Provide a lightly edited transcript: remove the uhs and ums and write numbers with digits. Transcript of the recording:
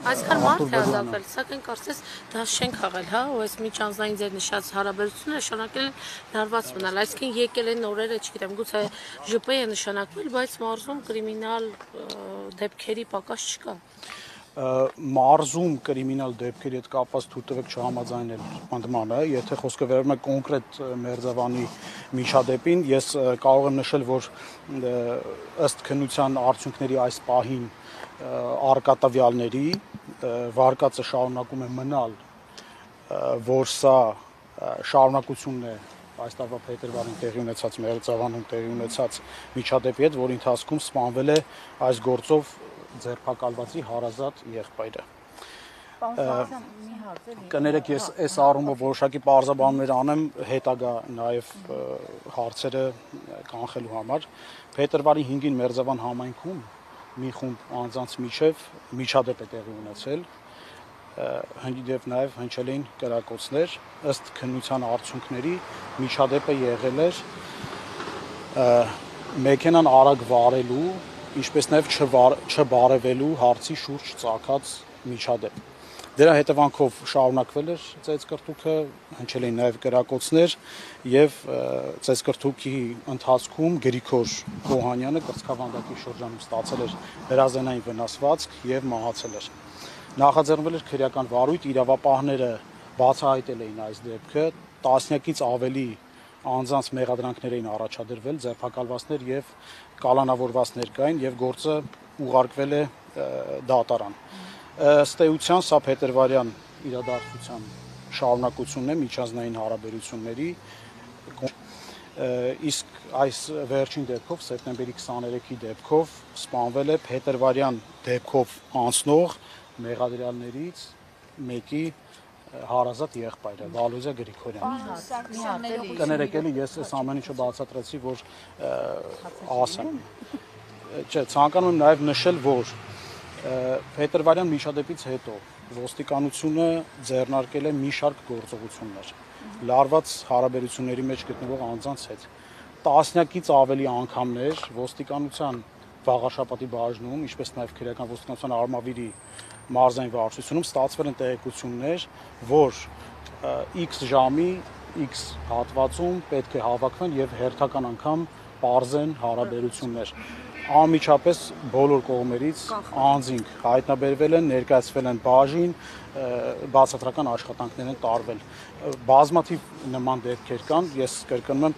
Այսքան մարդ է ազատվել, սակայն կարծես դա չեն քաղել, հա, ու այս միջանձնային ձեր նշած հարաբերությունը շարունակել լարված մնալ, այսինքն եկել են օրերը, չգիտեմ, գուցե ԺՊ է նշանակվել, բայց մարզում կրիմինալ դեպքերի պակաս չկա։ Մարզում կրիմինալ դեպքերի հետ կապված թույլ տվեք չհամաձայնել պնդմանը, եթե խոսքը վերաբերում է կոնկրետ Մերձավանի միջադեպին, ես կարող եմ նշել, որ ըստ քննության արդյունքների այս պահին առկա տվյալների վարկածը շարունակում է մնալ, որ սա շարունակությունն է այս տարվա փետրվարին տեղի ունեցած Մերձավանում տեղի ունեցած միջադեպի հետ, որի ընթացքում սպանվել է այս գործով ձերբակալվածի հարազատ եղբայրը։ Կներեք, ես այս առումով որոշակի պարզաբանումներ անեմ հետագա նաև հարցերը կանխելու համար։ Փետրվարի 5-ին Մերձավան համայնքում մի խումբ անձանց միջև միջադեպ է տեղի ունեցել, եւ նաև հնչել էին կրակոցներ, ըստ քննության արդյունքների միջադեպը եղել էր մեքենան արագ վարելու, ինչպես նաև չբարևելու հարցի շուրջ ծագած միջադեպ։ Դրա հետևանքով շարունակվել էր ծեծկռտուքը, հնչել էին նաև կրակոցներ եւ ծեծկռտուքի ընթացքում Գրիգոր Օհանյանը կրծքավանդակի շրջանում ստացել էր հրազենային վնասվածք եւ մահացել էր։ Նախաձեռնվել էր քրեական վարույթ, իրավապահները բացահայտել էին այս դեպքը, տասնյակից ավելի անձանց մեղադրանքներ էին առաջադրվել, ձերբակալվածներ եւ կալանավորվածներ կային եւ գործը ուղարկվել է դատարան։ Ըստ էության սա փետրվարյան իրադարձության շարունակությունն է միջազգային հարաբերությունների, իսկ այս վերջին դեպքով սեպտեմբերի 23-ի դեպքով սպանվել է փետրվարյան դեպքով անցնող մեղադրյալներից մեկի հարազատ եղբայրը Վալոզիա Գրիգորյանը։ Կներեք, էլի ես այս ամեն ինչը բացատրեցի, որ ասեմ։ Չէ, ցանկանում եմ նաև նշել, որ փետրվարյան միջադեպից հետո ոստիկանությունը ձեռնարկել է մի շարք գործողություններ լարված հարաբերությունների մեջ գտնվող անձանց հետ։ Տասնյակից ավելի անգամներ ոստիկանության Վաղաշապատի բաժնում, ինչպես նաև քրեական ոստիկանության Արմավիրի մարզային վարչությունում ստացվել են տեղեկություններ, որ X ժամի X հատվածում պետք է հավաքվեն եւ հերթական անգամ պարզեն հարաբերություններ։ Անմիջապես բոլոր կողմերից անձինք հայտնաբերվել են, ներկայացվել են բաժին, բացատրական աշխատանքներ են տարվել։ Բազմաթիվ նման դեպքեր կան, ես կրկնում եմ